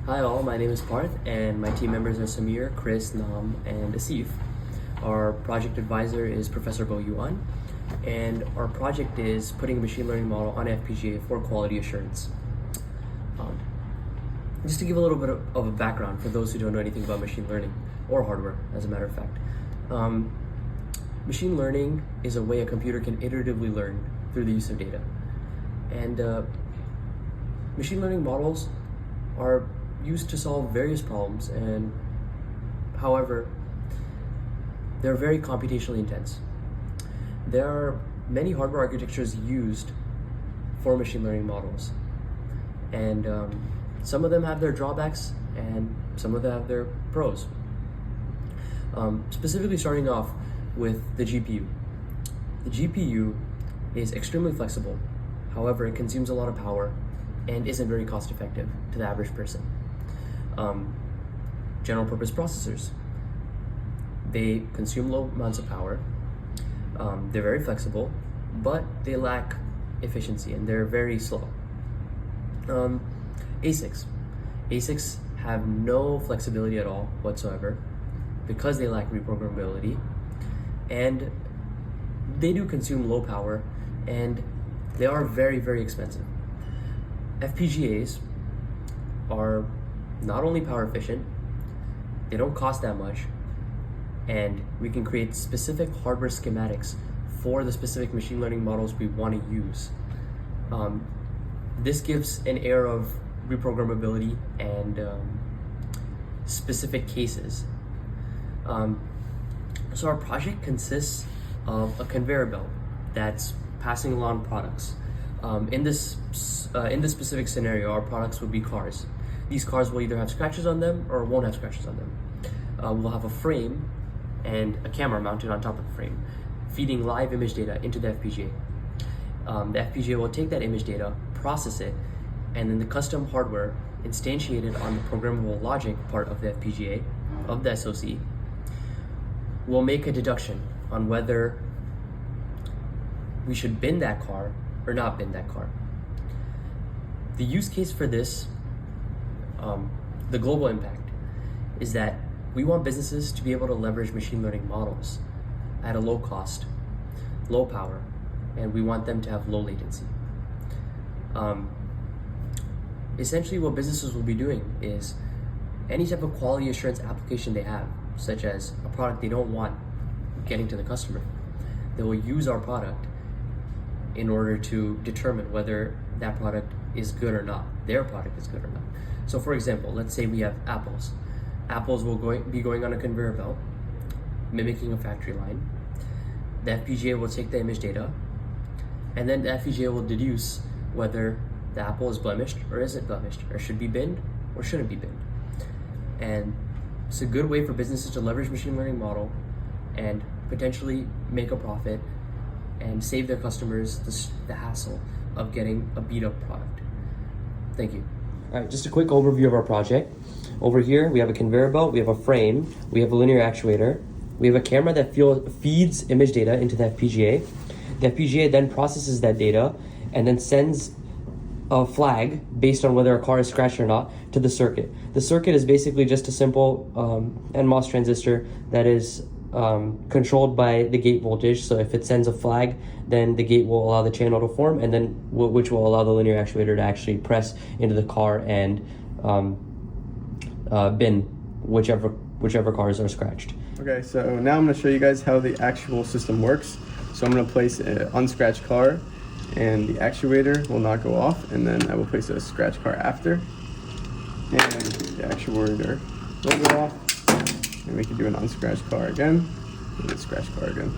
Hi all, my name is Parth and my team members are Samir, Chris, Nam, and Asif. Our project advisor is Professor Bo Yuan, and our project is putting a machine learning model on FPGA for quality assurance. Just to give a little bit of a background for those who don't know anything about machine learning, or hardware as a matter of fact. Machine learning is a way a computer can iteratively learn through the use of data. And machine learning models are used to solve various problems, and however, they're very computationally intense. There are many hardware architectures used for machine learning models, and some of them have their drawbacks and some of them have their pros. Specifically starting off with the GPU. The GPU is extremely flexible, however it consumes a lot of power and isn't very cost effective to the average person. General purpose processors. They consume low amounts of power, they're very flexible, but they lack efficiency and they're very slow. ASICs. ASICs have no flexibility at all whatsoever because they lack reprogrammability, and they do consume low power and they are very, very expensive. FPGAs are not only power efficient, they don't cost that much, and we can create specific hardware schematics for the specific machine learning models we want to use. This gives an air of reprogrammability and specific cases. So our project consists of a conveyor belt that's passing along products. In this specific scenario, our products would be cars. These cars will either have scratches on them or won't have scratches on them. We'll have a frame and a camera mounted on top of the frame, feeding live image data into the FPGA. The FPGA will take that image data, process it, and then the custom hardware instantiated on the programmable logic part of the FPGA, of the SoC, will make a deduction on whether we should bin that car or not bin that car. The use case for this, the global impact, is that we want businesses to be able to leverage machine learning models at a low cost, low power, and we want them to have low latency. Essentially what businesses will be doing is any type of quality assurance application they have, such as a product they don't want getting to the customer, they will use our product in order to determine whether that product is good or not, their product is good or not. So for example, let's say we have apples. Apples will be going on a conveyor belt, mimicking a factory line. The FPGA will take the image data, and then the FPGA will deduce whether the apple is blemished or isn't blemished, or should be binned or shouldn't be binned. And it's a good way for businesses to leverage machine learning model and potentially make a profit and save their customers the hassle of getting a beat up product. Thank you. All right, just a quick overview of our project. Over here, we have a conveyor belt, we have a frame, we have a linear actuator, we have a camera that feeds image data into the FPGA. The FPGA then processes that data and then sends a flag based on whether a car is scratched or not to the circuit. The circuit is basically just a simple NMOS transistor that is controlled by the gate voltage. So if it sends a flag, then the gate will allow the channel to form, and then which will allow the linear actuator to actually press into the car and bin whichever cars are scratched. Okay, so now I'm going to show you guys how the actual system works. So I'm going to place an unscratched car, and the actuator will not go off, and then I will place a scratch car after, and the actuator will go off, and we can do an unscratched car again, and a scratch car again.